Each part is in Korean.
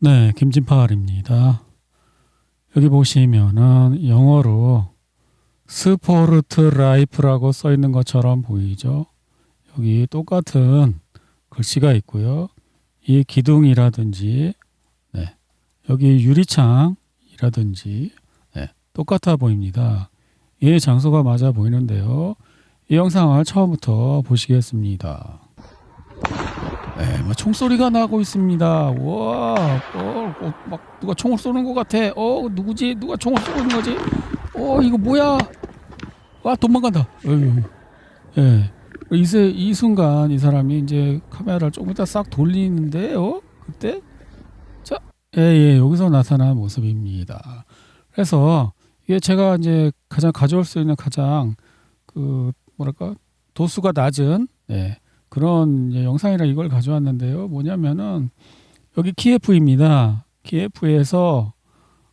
네, 김진팔입니다. 여기 보시면은 영어로 스포르트 라이프라고 써 있는 것처럼 보이죠? 여기 똑같은 글씨가 있고요. 이 기둥이라든지, 네, 여기 유리창이라든지, 네, 똑같아 보입니다. 이 장소가 맞아 보이는데요. 이 영상을 처음부터 보시겠습니다. 네, 뭐 총소리가 나고 있습니다. 와, 막 누가 총을 쏘는 것 같아. 누구지? 누가 총을 쏘고 있는 거지? 이거 뭐야? 와, 도망간다. 어휴, 예. 이 순간 이 사람이 이제 카메라를 조금 이따 싹 돌리는데, 그때? 자, 예, 여기서 나타난 모습입니다. 그래서 이게 제가 이제 가장 가져올 수 있는 가장 뭐랄까, 도수가 낮은, 예, 그런 이제 영상이라 이걸 가져왔는데요. 뭐냐면은 여기 키예프입니다. 키예프에서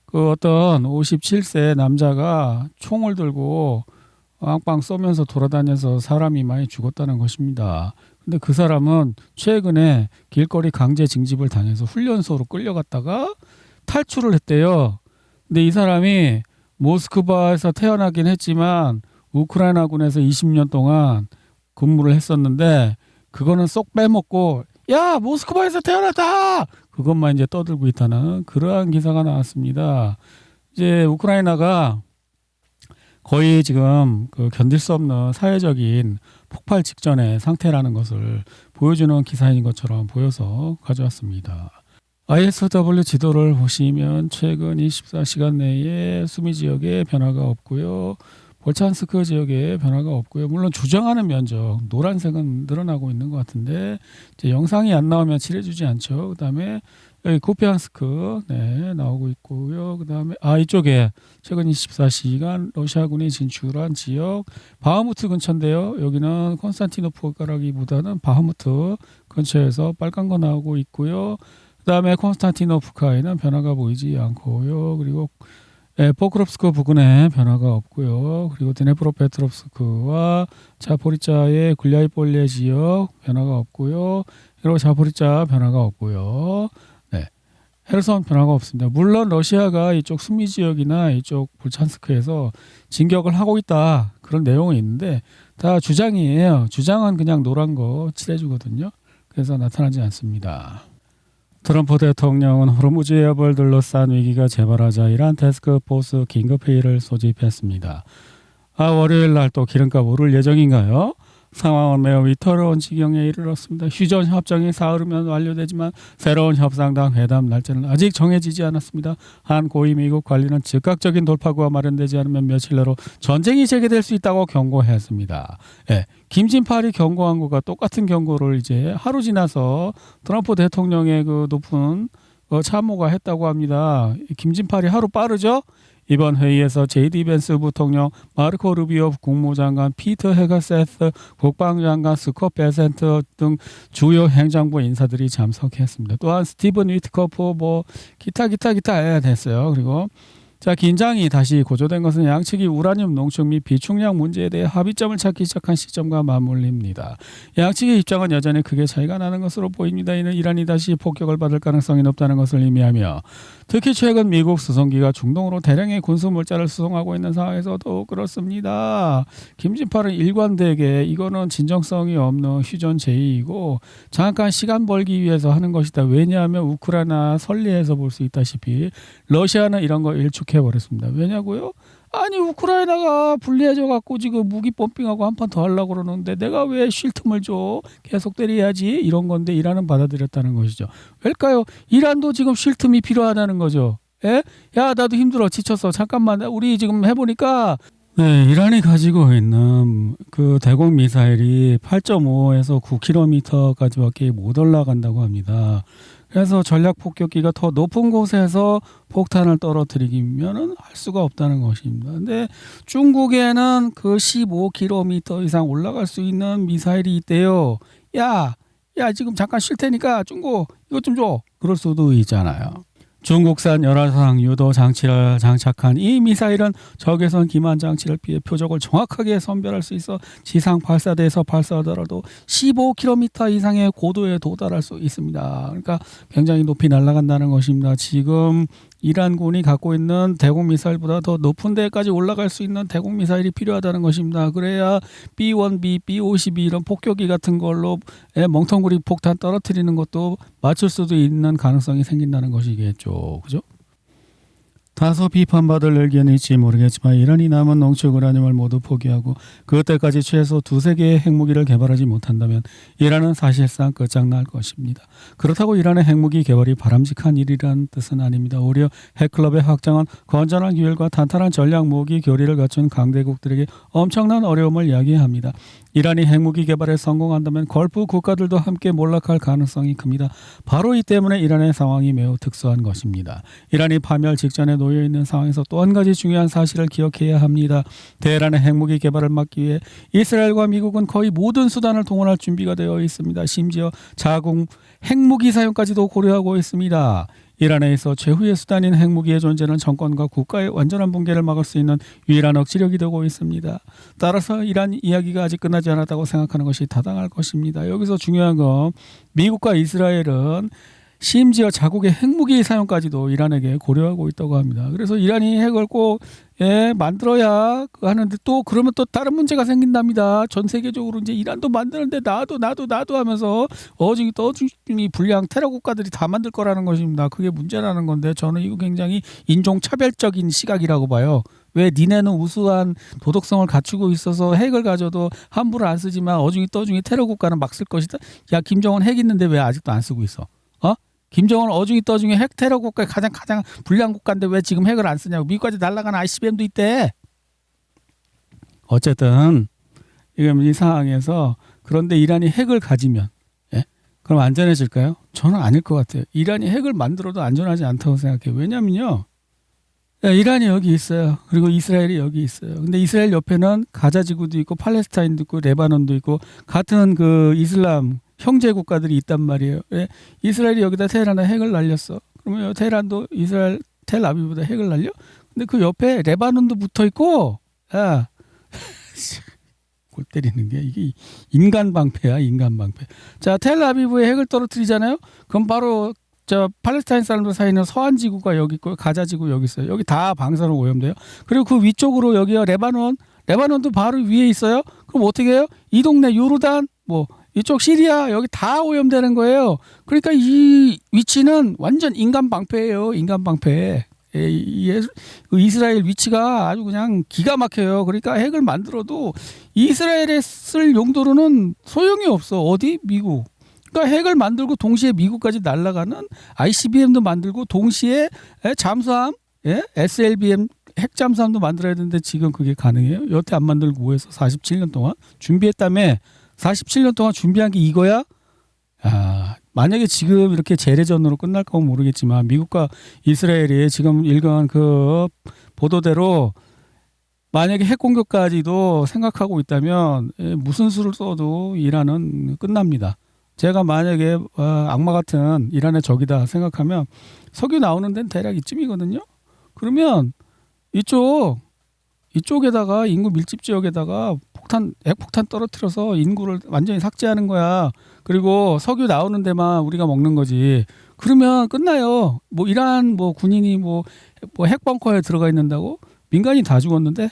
그 어떤 57세 남자가 총을 들고 빵빵 쏘면서 돌아다녀서 사람이 많이 죽었다는 것입니다. 근데 그 사람은 최근에 길거리 강제 징집을 당해서 훈련소로 끌려갔다가 탈출을 했대요. 근데 이 사람이 모스크바에서 태어나긴 했지만 우크라이나군에서 20년 동안 근무를 했었는데 그거는 쏙 빼먹고 야 모스크바에서 태어났다 그것만 이제 떠들고 있다는 그러한 기사가 나왔습니다. 이제 우크라이나가 거의 지금 그 견딜 수 없는 사회적인 폭발 직전의 상태라는 것을 보여주는 기사인 것처럼 보여서 가져왔습니다. ISW 지도를 보시면 최근 24시간 내에 수미 지역에 변화가 없고요. 볼찬스크 지역에 변화가 없고요. 물론 주장하는 면적 노란색은 늘어나고 있는 것 같은데 이제 영상이 안 나오면 칠해주지 않죠. 그다음에 여기 쿠피안스크 나오고 있고요. 그다음에 이쪽에 최근 24시간 러시아군이 진출한 지역 바흐무트 근처인데요. 여기는 콘스탄티노프가라기보다는 바흐무트 근처에서 빨간 거 나오고 있고요. 그다음에 콘스탄티노프카에는 변화가 보이지 않고요. 그리고 포크롭스크 부근에 변화가 없고요. 그리고 드네프로페트롭스크와 자포리자의 굴야이폴리에 지역 변화가 없고요. 그리고 자포리자 변화가 없고요. 네, 헤르손 변화가 없습니다. 물론 러시아가 이쪽 수미 지역이나 이쪽 볼찬스크에서 진격을 하고 있다 그런 내용은 있는데 다 주장이에요. 주장은 그냥 노란 거 칠해주거든요. 그래서 나타나지 않습니다. 트럼프 대통령은 호르무즈 해협을 둘러싼 위기가 재발하자 이란 태스크포스 긴급회의를 소집했습니다. 월요일 날 또 기름값 오를 예정인가요? 상황은 매우 위태로운 지경에 이르렀습니다. 휴전 협정이 사흘이면 완료되지만 새로운 협상당 회담 날짜는 아직 정해지지 않았습니다. 한 고위 미국 관리는 즉각적인 돌파구가 마련되지 않으면 며칠 내로 전쟁이 재개될 수 있다고 경고했습니다. 김진팔이 경고한 것과 똑같은 경고를 이제 하루 지나서 트럼프 대통령의 그 높은 참모가 했다고 합니다. 김진팔이 하루 빠르죠? 이번 회의에서 제이디 벤스 부통령, 마르코 루비오 국무장관, 피터 헤거세스 국방장관, 스콧 베센트 등 주요 행정부 인사들이 참석했습니다. 또한 스티븐 위트커프 기타 됐어요. 그리고 긴장이 다시 고조된 것은 양측이 우라늄 농축 및 비축량 문제에 대해 합의점을 찾기 시작한 시점과 맞물립니다. 양측의 입장은 여전히 크게 차이가 나는 것으로 보입니다. 이는 이란이 다시 폭격을 받을 가능성이 높다는 것을 의미하며 특히 최근 미국 수송기가 중동으로 대량의 군수 물자를 수송하고 있는 상황에서도 그렇습니다. 김진팔은 일관되게 이거는 진정성이 없는 휴전 제의이고 잠깐 시간 벌기 위해서 하는 것이다. 왜냐하면 우크라이나 선리에서 볼 수 있다시피 러시아는 이런 거 일축해버렸습니다. 왜냐고요? 아니 우크라이나가 불리해져 갖고 지금 무기 펌핑하고 한 판 더 하려고 그러는데 내가 왜 쉴 틈을 줘? 계속 때려야지 이런 건데 이란은 받아들였다는 것이죠. 왜일까요? 이란도 지금 쉴 틈이 필요하다는 거죠. 예? 야 나도 힘들어 지쳤어 잠깐만 우리 지금 해보니까 이란이 가지고 있는 그 대공 미사일이 8.5에서 9km까지밖에 못 올라간다고 합니다. 그래서 전략 폭격기가 더 높은 곳에서 폭탄을 떨어뜨리기면은 할 수가 없다는 것입니다. 근데 중국에는 그 15km 이상 올라갈 수 있는 미사일이 있대요. 야 지금 잠깐 쉴 테니까 중국 이것 좀 줘. 그럴 수도 있잖아요. 중국산 열화상 유도 장치를 장착한 이 미사일은 적외선 기만 장치를 피해 표적을 정확하게 선별할 수 있어 지상 발사대에서 발사하더라도 15km 이상의 고도에 도달할 수 있습니다. 그러니까 굉장히 높이 날아간다는 것입니다. 지금 이란군이 갖고 있는 대공 미사일보다 더 높은 데까지 올라갈 수 있는 대공 미사일이 필요하다는 것입니다. 그래야 B-1B, B-52 이런 폭격기 같은 걸로 멍텅구리 폭탄 떨어뜨리는 것도 맞출 수도 있는 가능성이 생긴다는 것이겠죠. 그죠? 다소 비판받을 의견일지 모르겠지만 이란이 남은 농축 우라늄을 모두 포기하고 그때까지 최소 2-3개의 핵무기를 개발하지 못한다면 이란은 사실상 끝장날 것입니다. 그렇다고 이란의 핵무기 개발이 바람직한 일이라는 뜻은 아닙니다. 오히려 핵클럽의 확장은 건전한 규율과 탄탄한 전략 무기 교리를 갖춘 강대국들에게 엄청난 어려움을 야기합니다. 이란이 핵무기 개발에 성공한다면 걸프 국가들도 함께 몰락할 가능성이 큽니다. 바로 이 때문에 이란의 상황이 매우 특수한 것입니다. 이란이 파멸 직전에 놓여 있는 상황에서 또 한 가지 중요한 사실을 기억해야 합니다. 테헤란의 핵무기 개발을 막기 위해 이스라엘과 미국은 거의 모든 수단을 동원할 준비가 되어 있습니다. 심지어 자국 핵무기 사용까지도 고려하고 있습니다. 이란에 있어 최후의 수단인 핵무기의 존재는 정권과 국가의 완전한 붕괴를 막을 수 있는 유일한 억지력이 되고 있습니다. 따라서 이란 이야기가 아직 끝나지 않았다고 생각하는 것이 타당할 것입니다. 여기서 중요한 건 미국과 이스라엘은 심지어 자국의 핵무기 사용까지도 이란에게 고려하고 있다고 합니다. 그래서 이란이 핵을 꼭 만들어야 하는데 또 그러면 또 다른 문제가 생긴답니다. 전 세계적으로 이제 이란도 만드는데 나도 하면서 어중이 떠중이 불량 테러 국가들이 다 만들 거라는 것입니다. 그게 문제라는 건데 저는 이거 굉장히 인종차별적인 시각이라고 봐요. 왜 니네는 우수한 도덕성을 갖추고 있어서 핵을 가져도 함부로 안 쓰지만 어중이 떠중이 테러 국가는 막 쓸 것이다. 야, 김정은 핵 있는데 왜 아직도 안 쓰고 있어? 김정은 어중이 떠중이 핵 테러 국가의 가장 불량 국가인데 왜 지금 핵을 안 쓰냐고. 미국까지 날아가는 ICBM도 있대. 어쨌든 지금 이 상황에서 그런데 이란이 핵을 가지면 그럼 안전해질까요? 저는 아닐 것 같아요. 이란이 핵을 만들어도 안전하지 않다고 생각해요. 왜냐면요. 이란이 여기 있어요. 그리고 이스라엘이 여기 있어요. 근데 이스라엘 옆에는 가자 지구도 있고 팔레스타인도 있고 레바논도 있고 같은 그 이슬람 형제 국가들이 있단 말이에요. 이스라엘이 여기다 테헤란에 핵을 날렸어. 그러면 테헤란도 이스라엘 텔아비브보다 핵을 날려? 근데 그 옆에 레바논도 붙어 있고, 야, 골 때리는 게 이게 인간 방패야, 인간 방패. 자, 텔아비브에 핵을 떨어뜨리잖아요. 그럼 바로 저 팔레스타인 사람들 사이는 서한 지구가 여기 있고 가자 지구 여기 있어요. 여기 다 방사능 오염돼요. 그리고 그 위쪽으로 여기가 레바논도 바로 위에 있어요. 그럼 어떻게 해요? 이 동네 요르단 이쪽 시리아 여기 다 오염되는 거예요. 그러니까 이 위치는 완전 인간 방패예요. 인간 방패. 이스라엘 위치가 아주 그냥 기가 막혀요. 그러니까 핵을 만들어도 이스라엘에 쓸 용도로는 소용이 없어. 어디? 미국. 그러니까 핵을 만들고 동시에 미국까지 날아가는 ICBM도 만들고 동시에 잠수함, SLBM 핵 잠수함도 만들어야 되는데 지금 그게 가능해요? 여태 안 만들고 뭐해서 47년 동안 준비했다며. 47년 동안 준비한 게 이거야? 만약에 지금 이렇게 재래전으로 끝날 건 모르겠지만 미국과 이스라엘이 지금 읽은 그 보도대로 만약에 핵 공격까지도 생각하고 있다면 무슨 수를 써도 이란은 끝납니다. 제가 만약에 악마 같은 이란의 적이다 생각하면 석유 나오는 데는 대략 이쯤이거든요. 그러면 이쪽에다가 인구 밀집 지역에다가 핵폭탄 떨어뜨려서 인구를 완전히 삭제하는 거야. 그리고 석유 나오는 데만 우리가 먹는 거지. 그러면 끝나요. 이란 군인이 핵벙커에 들어가 있는다고 민간이 다 죽었는데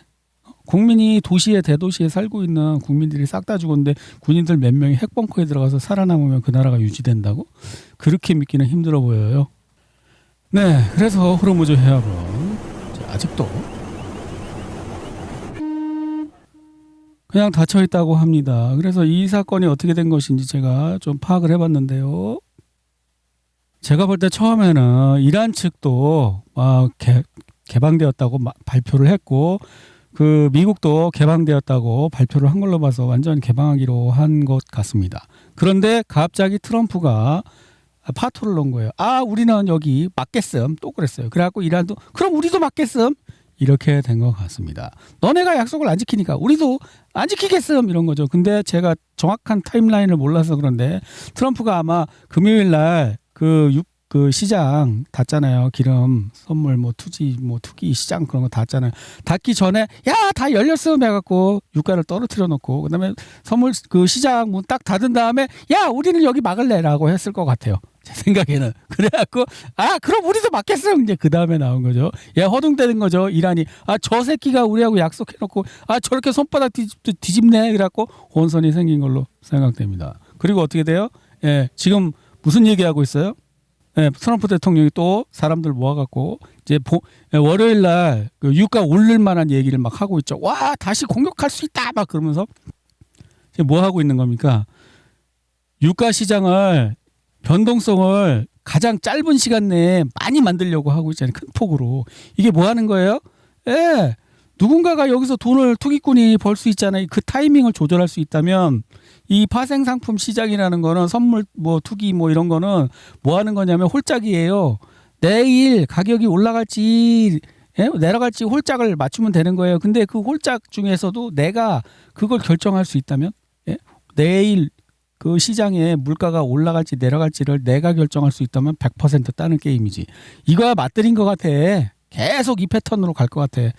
국민이 대도시에 살고 있는 국민들이 싹 다 죽었는데 군인들 몇 명이 핵벙커에 들어가서 살아남으면 그 나라가 유지된다고? 그렇게 믿기는 힘들어 보여요. 네, 그래서 호르무즈 해협은 아직도 그냥 닫혀 있다고 합니다. 그래서 이 사건이 어떻게 된 것인지 제가 좀 파악을 해봤는데요. 제가 볼 때 처음에는 이란 측도 개방되었다고 발표를 했고 그 미국도 개방되었다고 발표를 한 걸로 봐서 완전 개방하기로 한 것 같습니다. 그런데 갑자기 트럼프가 파토를 넣은 거예요. 우리는 여기 맞겠음. 또 그랬어요. 그래갖고 이란도 그럼 우리도 맞겠음. 이렇게 된 것 같습니다. 너네가 약속을 안 지키니까 우리도 안 지키겠음 이런 거죠. 근데 제가 정확한 타임라인을 몰라서 그런데 트럼프가 아마 금요일 날 그 그 시장 닫잖아요. 기름 선물 뭐 투기 시장 그런 거 닫잖아요. 닫기 전에 야 다 열렸음 해갖고 유가를 떨어뜨려 놓고 그다음에 선물 그 시장 문 딱 닫은 다음에 야 우리는 여기 막을래라고 했을 것 같아요. 제 생각에는. 그래갖고 그럼 우리도 막겠음 이제 그 다음에 나온 거죠. 예, 허둥대는 거죠. 이란이 저 새끼가 우리하고 약속해놓고 저렇게 손바닥 뒤집네 그래갖고 혼선이 생긴 걸로 생각됩니다. 그리고 어떻게 돼요? 예, 지금 무슨 얘기하고 있어요? 예, 트럼프 대통령이 또 사람들 모아갖고 이제 월요일 날 그 유가 오를 만한 얘기를 막 하고 있죠. 와 다시 공격할 수 있다 막 그러면서 이제 뭐 하고 있는 겁니까? 유가 시장을 변동성을 가장 짧은 시간 내에 많이 만들려고 하고 있잖아요. 큰 폭으로. 이게 뭐 하는 거예요? 예. 누군가가 여기서 돈을 투기꾼이 벌 수 있잖아요. 그 타이밍을 조절할 수 있다면 이 파생상품 시장이라는 거는 선물 뭐 투기 뭐 이런 거는 뭐 하는 거냐면 홀짝이에요. 내일 가격이 올라갈지 내려갈지 홀짝을 맞추면 되는 거예요. 근데 그 홀짝 중에서도 내가 그걸 결정할 수 있다면 내일 그 시장에 물가가 올라갈지 내려갈지를 내가 결정할 수 있다면 100% 따는 게임이지. 이거야 맞들인 것 같아. 계속 이 패턴으로 갈 것 같아.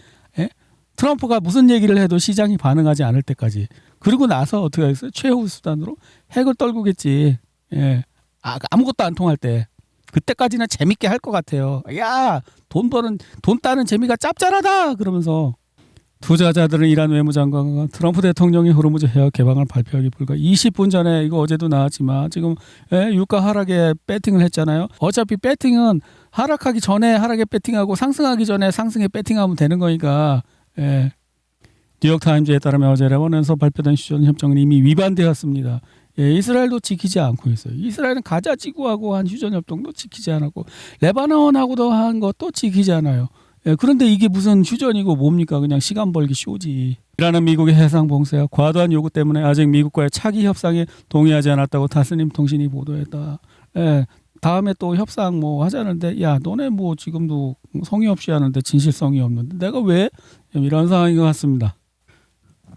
트럼프가 무슨 얘기를 해도 시장이 반응하지 않을 때까지. 그리고 나서 어떻게 하겠어요? 최후 수단으로 핵을 떨구겠지. 예. 아무것도 안 통할 때. 그때까지는 재밌게 할 것 같아요. 야, 돈 따는 재미가 짭짤하다. 그러면서 투자자들은 이란 외무장관과 트럼프 대통령이 호르무즈 해역 개방을 발표하기 불과 20분 전에 이거 어제도 나왔지만 지금 유가 하락에 배팅을 했잖아요. 어차피 배팅은 하락하기 전에 하락에 배팅하고 상승하기 전에 상승에 배팅하면 되는 거니까. 뉴욕타임즈에 따르면 어제 레바논에서 발표된 휴전 협정은 이미 위반되었습니다. 이스라엘도 지키지 않고 있어요. 이스라엘은 가자 지구하고 한 휴전 협정도 지키지 않았고 레바논하고도 한 것도 지키지 않아요. 그런데 이게 무슨 휴전이고 뭡니까? 그냥 시간 벌기 쇼지. 이라는 미국의 해상 봉쇄와 과도한 요구 때문에 아직 미국과의 차기 협상에 동의하지 않았다고 타스님 통신이 보도했다. 다음에 또 협상 뭐 하자는데 야 너네 뭐 지금도 성의 없이 하는데 진실성이 없는데 내가 왜 이런 상황인 것 같습니다.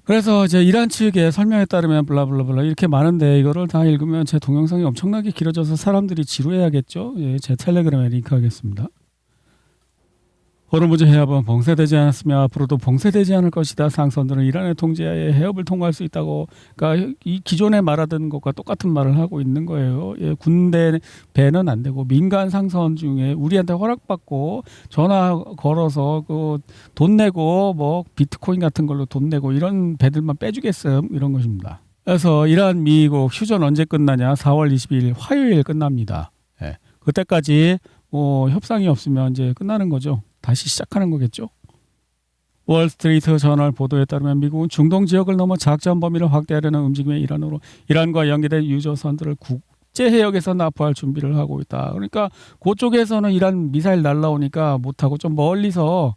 그래서 이제 이란 측의 설명에 따르면 블라블라블라 이렇게 많은데 이거를 다 읽으면 제 동영상이 엄청나게 길어져서 사람들이 지루해야겠죠. 제 텔레그램에 링크하겠습니다. 호르무즈 해협은 봉쇄되지 않았으며 앞으로도 봉쇄되지 않을 것이다. 상선들은 이란의 통제하에 해협을 통과할 수 있다고. 그러니까 이 기존에 말하던 것과 똑같은 말을 하고 있는 거예요. 군대 배는 안 되고 민간 상선 중에 우리한테 허락받고 전화 걸어서 그 돈 내고 뭐 비트코인 같은 걸로 돈 내고 이런 배들만 빼주겠음 이런 것입니다. 그래서 이란 미국 휴전 언제 끝나냐? 4월 22일 화요일 끝납니다. 그때까지 뭐 협상이 없으면 이제 끝나는 거죠. 다시 시작하는 거겠죠. 월스트리트 저널 보도에 따르면 미국은 중동 지역을 넘어 작전 범위를 확대하려는 움직임에 이란과 연계된 유조선들을 국제 해역에서 납포할 준비를 하고 있다. 그러니까 그쪽에서는 이란 미사일 날라오니까 못하고 좀 멀리서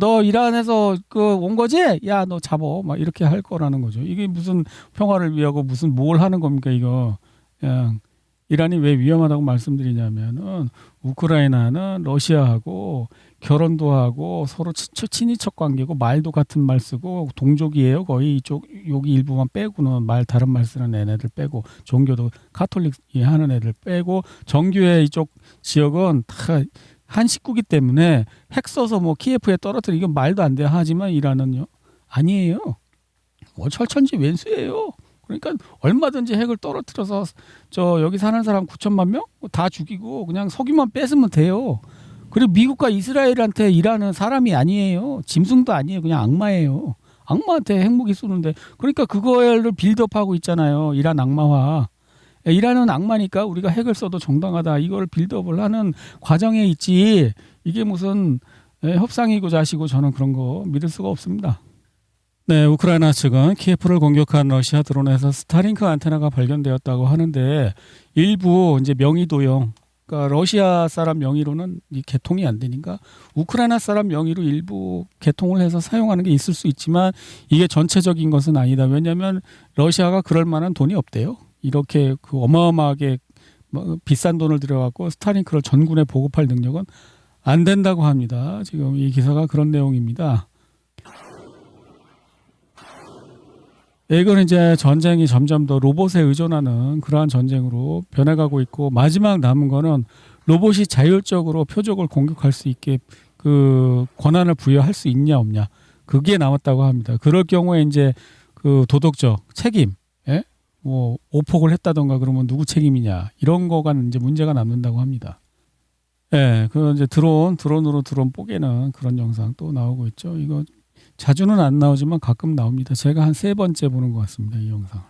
너 이란에서 온 거지? 야, 너 잡어. 막 이렇게 할 거라는 거죠. 이게 무슨 평화를 위하고 무슨 뭘 하는 겁니까 이거. 그냥 이란이 왜 위험하다고 말씀드리냐면은 우크라이나는 러시아하고 결혼도 하고 서로 친인척 관계고 말도 같은 말 쓰고 동족이에요. 거의 이쪽 여기 일부만 빼고는 다른 말 쓰는 애네들 빼고 종교도 카톨릭이 하는 애들 빼고 정교회 이쪽 지역은 다 한 식구기 때문에 핵 써서 뭐 키예프에 떨어뜨리 이건 말도 안 돼 하지만 이란은요 아니에요. 뭐 철천지 웬수예요. 그러니까 얼마든지 핵을 떨어뜨려서 여기 사는 사람 9천만 명 다 죽이고 그냥 석유만 뺏으면 돼요. 그리고 미국과 이스라엘한테 일하는 사람이 아니에요. 짐승도 아니에요. 그냥 악마예요. 악마한테 핵무기 쏘는데 그러니까 그거를 빌드업하고 있잖아요. 이란 악마화. 이란은 악마니까 우리가 핵을 써도 정당하다. 이걸 빌드업을 하는 과정에 있지. 이게 무슨 협상이고 자시고 저는 그런 거 믿을 수가 없습니다. 네, 우크라이나 측은 키예프를 공격한 러시아 드론에서 스타링크 안테나가 발견되었다고 하는데 일부 이제 명의도용, 그러니까 러시아 사람 명의로는 이 개통이 안 되니까 우크라이나 사람 명의로 일부 개통을 해서 사용하는 게 있을 수 있지만 이게 전체적인 것은 아니다. 왜냐하면 러시아가 그럴 만한 돈이 없대요. 이렇게 그 어마어마하게 비싼 돈을 들여갖고 스타링크를 전군에 보급할 능력은 안 된다고 합니다. 지금 이 기사가 그런 내용입니다. 이건 이제 전쟁이 점점 더 로봇에 의존하는 그러한 전쟁으로 변해가고 있고 마지막 남은 거는 로봇이 자율적으로 표적을 공격할 수 있게 그 권한을 부여할 수 있냐 없냐 그게 남았다고 합니다. 그럴 경우에 이제 그 도덕적 책임, 예? 뭐 오폭을 했다던가 그러면 누구 책임이냐 이런 거가 이제 문제가 남는다고 합니다. 예, 그 이제 드론으로 드론 뽀개는 그런 영상 또 나오고 있죠. 이거 자주는 안 나오지만 가끔 나옵니다. 제가 한 3번째 보는 것 같습니다. 이 영상.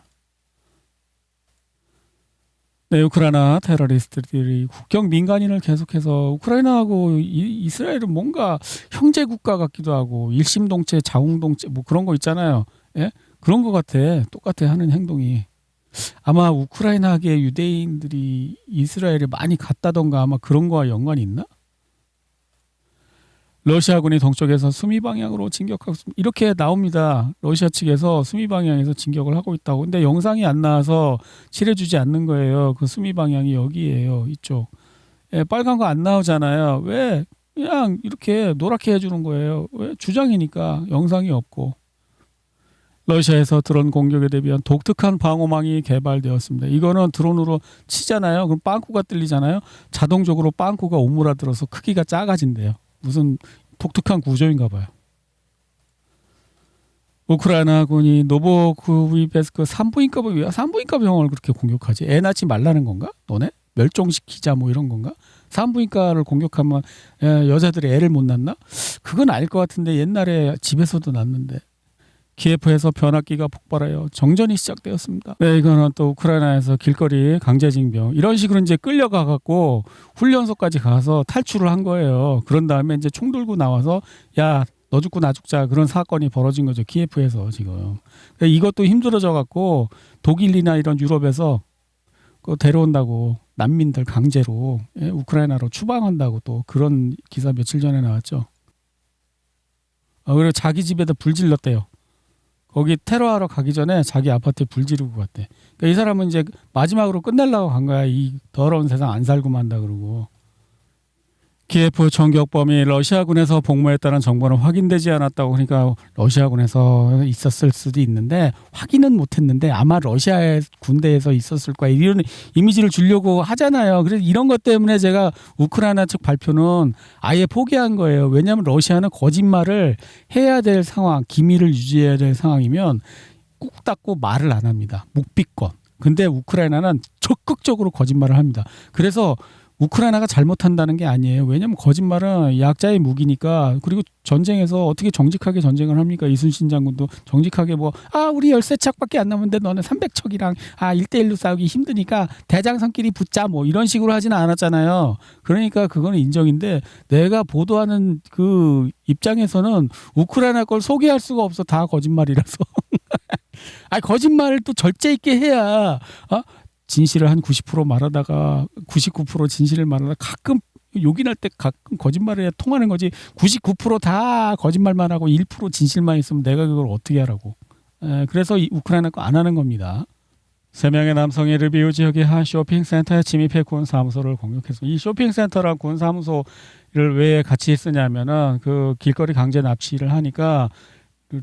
네, 우크라이나 테러리스트들이 국경 민간인을 계속해서 우크라이나하고 이스라엘은 뭔가 형제 국가 같기도 하고 일심동체, 자웅동체 뭐 그런 거 있잖아요. 예? 그런 거 같아. 똑같아 하는 행동이. 아마 우크라이나계 유대인들이 이스라엘에 많이 갔다던가 아마 그런 거와 연관이 있나? 러시아군이 동쪽에서 수미 방향으로 진격하고 이렇게 나옵니다. 러시아 측에서 수미 방향에서 진격을 하고 있다고. 근데 영상이 안 나와서 칠해주지 않는 거예요. 그 수미 방향이 여기예요. 이쪽. 예, 빨간 거 안 나오잖아요. 왜? 그냥 이렇게 노랗게 해주는 거예요. 왜? 주장이니까 영상이 없고. 러시아에서 드론 공격에 대비한 독특한 방어망이 개발되었습니다. 이거는 드론으로 치잖아요. 그럼 빵꾸가 뚫리잖아요. 자동적으로 빵꾸가 오므라들어서 크기가 작아진대요. 무슨 독특한 구조인가 봐요. 우크라이나군이 노보쿠비베스크 산부인과 병원을 그렇게 공격하지? 애 낳지 말라는 건가? 너네? 멸종시키자 뭐 이런 건가? 산부인과를 공격하면 여자들이 애를 못 낳나? 그건 아닐 것 같은데 옛날에 집에서도 낳는데. 키예프에서 변압기가 폭발하여 정전이 시작되었습니다. 네, 이거는 또 우크라이나에서 길거리 강제징병 이런 식으로 이제 끌려가 갖고 훈련소까지 가서 탈출을 한 거예요. 그런 다음에 이제 총 들고 나와서 야, 너 죽고 나 죽자 그런 사건이 벌어진 거죠. 키예프에서 지금. 이것도 힘들어져 갖고 독일이나 이런 유럽에서 그 데려온다고 난민들 강제로 우크라이나로 추방한다고 또 그런 기사 며칠 전에 나왔죠. 그리고 자기 집에다 불 질렀대요. 거기 테러하러 가기 전에 자기 아파트에 불 지르고 갔대. 그러니까 이 사람은 이제 마지막으로 끝내려고 간 거야. 이 더러운 세상 안 살고 만다 그러고. 키예프 총격범이 러시아군에서 복무했다는 정보는 확인되지 않았다고. 그러니까 러시아군에서 있었을 수도 있는데 확인은 못했는데 아마 러시아의 군대에서 있었을 거야. 이런 이미지를 주려고 하잖아요. 그래서 이런 것 때문에 제가 우크라이나 측 발표는 아예 포기한 거예요. 왜냐하면 러시아는 거짓말을 해야 될 상황, 기밀을 유지해야 될 상황이면 꾹 닫고 말을 안 합니다. 묵비권. 근데 우크라이나는 적극적으로 거짓말을 합니다. 그래서 우크라이나가 잘못한다는 게 아니에요. 왜냐하면 거짓말은 약자의 무기니까. 그리고 전쟁에서 어떻게 정직하게 전쟁을 합니까? 이순신 장군도 정직하게 우리 13척밖에 안 남았는데 너는 300척이랑 1대1로 싸우기 힘드니까 대장성끼리 붙자 뭐 이런 식으로 하지는 않았잖아요. 그러니까 그거는 인정인데 내가 보도하는 그 입장에서는 우크라이나 걸 소개할 수가 없어. 다 거짓말이라서. 거짓말을 또 절제 있게 해야 진실을 한 90% 말하다가 99% 진실을 말하다가 가끔 요긴할 때 가끔 거짓말을 통하는 거지. 99%다 거짓말만 하고 1% 진실만 있으면 내가 그걸 어떻게 하라고. 그래서 이 우크라이나 거 안 하는 겁니다. 3명의 남성이 르비우 지역의 한 쇼핑센터에 침입해 군사무소를 공격했습니다. 이 쇼핑센터랑 군사무소를 왜 같이 쓰냐면은 그 길거리 강제 납치를 하니까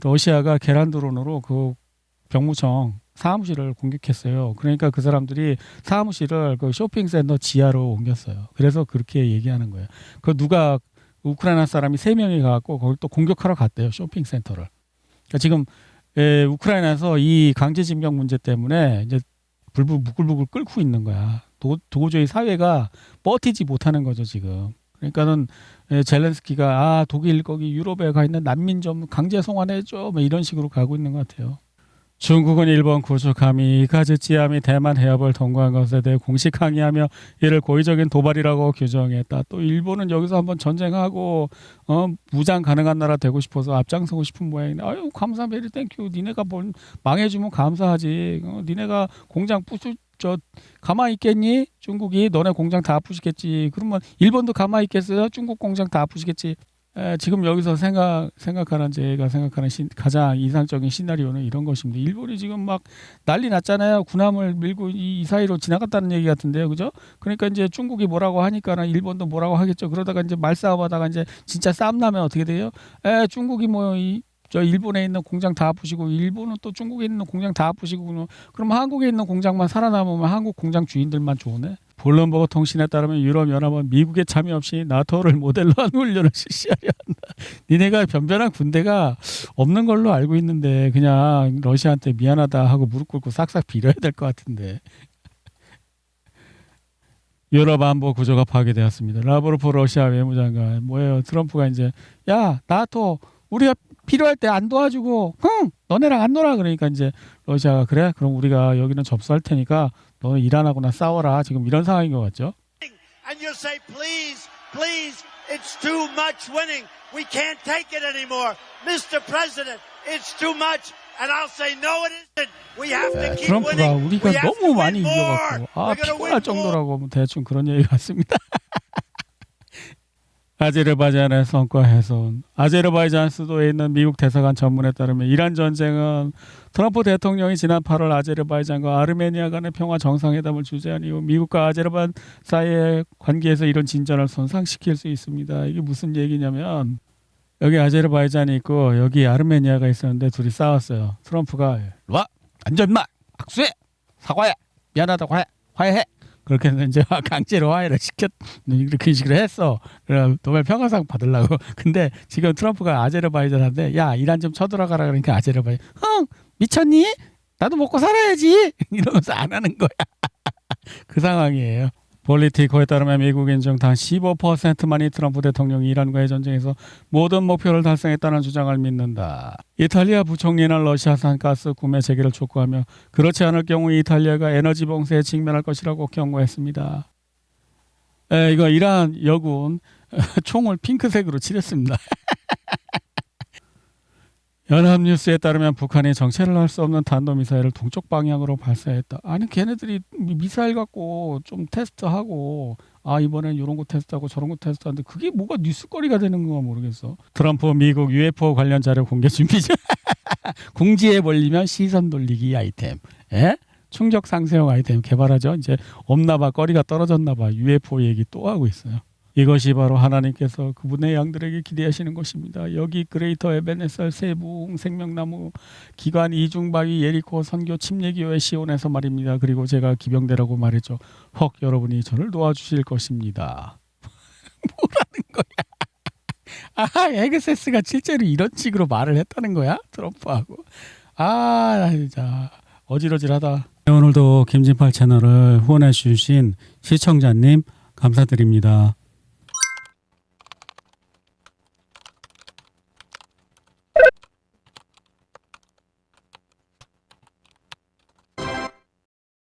러시아가 계란 드론으로 그 병무청 사무실을 공격했어요. 그러니까 그 사람들이 사무실을 그 쇼핑센터 지하로 옮겼어요. 그래서 그렇게 얘기하는 거예요. 그 누가 우크라이나 사람이 3명이 가고 그걸 또 공격하러 갔대요. 쇼핑센터를. 그러니까 지금 우크라이나에서 이 강제징병 문제 때문에 이제 불불 부글부글 끓고 있는 거야. 도저히 사회가 버티지 못하는 거죠 지금. 그러니까는 젤렌스키가 독일 거기 유럽에 가 있는 난민 좀 강제 송환해줘 뭐 이런 식으로 가고 있는 것 같아요. 중국은 일본 구축함이 가즈치함이 대만 해협을 통과한 것에 대해 공식 항의하며 이를 고의적인 도발이라고 규정했다. 또 일본은 여기서 한번 전쟁하고 무장 가능한 나라 되고 싶어서 앞장서고 싶은 모양이네. 아유 감사 베리 땡큐. 니네가 망해주면 감사하지. 니네가 공장 가만히 있겠니? 중국이 너네 공장 다 부시겠지. 그러면 일본도 가만히 있겠어요? 중국 공장 다 부시겠지. 지금 여기서 생각하는 제가 생각하는 가장 이상적인 시나리오는 이런 것입니다. 일본이 지금 막 난리 났잖아요. 군함을 밀고 이 사이로 지나갔다는 얘기 같은데요, 그죠? 그러니까 이제 중국이 뭐라고 하니까는 일본도 뭐라고 하겠죠. 그러다가 이제 말싸움하다가 이제 진짜 싸움 나면 어떻게 돼요? 중국이 저 일본에 있는 공장 다 부시고 일본은 또 중국에 있는 공장 다 부시고 그럼 한국에 있는 공장만 살아남으면 한국 공장 주인들만 좋으네. 블룸버그 통신에 따르면 유럽연합은 미국의 참여 없이 나토를 모델로 한 훈련을 실시하려 한다. 니네가 변변한 군대가 없는 걸로 알고 있는데 그냥 러시아한테 미안하다 하고 무릎 꿇고 싹싹 빌어야 될 것 같은데. 유럽 안보 구조가 파괴되었습니다. 라브로프 러시아 외무장관 뭐예요? 트럼프가 이제 야 나토 우리가 필요할 때 안 도와주고 너네랑 안 놀아 그러니까 이제 러시아가 그래 그럼 우리가 여기는 접수할 테니까 너는 이란하고나 싸워라 지금 이런 상황인 것 같죠? And you say please, please, it's too much winning. We can't take it anymore. Mr. President, it's too much. And I'll say no it isn't. We have to keep 트럼프가 winning. 우리가 We have to 너무 많이 win more. 이겨갖고 We're gonna 피곤할 win more. 정도라고 뭐 대충 그런 얘기 같습니다. 아제르바이잔의 성과 훼손. 아제르바이잔 수도에 있는 미국 대사관 전문에 따르면 이란 전쟁은 트럼프 대통령이 지난 8월 아제르바이잔과 아르메니아 간의 평화 정상회담을 주재한 이후 미국과 아제르바이잔 사이의 관계에서 이런 진전을 손상시킬 수 있습니다. 이게 무슨 얘기냐면 여기 아제르바이잔이 있고 여기 아르메니아가 있었는데 둘이 싸웠어요. 트럼프가 와 앉아 임마 악수해 사과해 미안하다고 화해해. 그렇게 해서 이제 강제로 화해를 이렇게 식으로 했어. 그래 노벨 평화상 받으려고. 근데 지금 트럼프가 아제르바이잔한테 야 이란 좀 쳐들어가라 그러니까 아제르바이잔 미쳤니? 나도 먹고 살아야지 이러면서 안 하는 거야. 그 상황이에요. 폴리티코에 따르면 미국인 중 단 15%만이 트럼프 대통령이 이란과의 전쟁에서 모든 목표를 달성했다는 주장을 믿는다. 이탈리아 부총리는 러시아산 가스 구매 재개를 촉구하며 그렇지 않을 경우 이탈리아가 에너지 봉쇄에 직면할 것이라고 경고했습니다. 이거 이란 여군 총을 핑크색으로 칠했습니다. 연합뉴스에 따르면 북한이 정체를 할 수 없는 탄도미사일을 동쪽 방향으로 발사했다. 아니 걔네들이 미사일 갖고 좀 테스트하고 이번엔 이런 거 테스트하고 저런 거 테스트하는데 그게 뭐가 뉴스거리가 되는 건가 모르겠어. 트럼프 미국 UFO 관련 자료 공개 준비 중. 공지에 몰리면 시선 돌리기 아이템. 충격 상세형 아이템 개발하죠. 이제 없나봐 거리가 떨어졌나봐 UFO 얘기 또 하고 있어요. 이것이 바로 하나님께서 그분의 양들에게 기대하시는 것입니다. 여기 그레이터 에베네셀 세부 생명나무 기관 이중바위 예리코 선교 침례교회 시온에서 말입니다. 그리고 제가 기병대라고 말했죠. 여러분이 저를 도와주실 것입니다. 뭐라는 거야? 에그세스가 실제로 이런 식으로 말을 했다는 거야? 트럼프하고. 진짜 어지러질하다. 오늘도 김진팔 채널을 후원해 주신 시청자님 감사드립니다.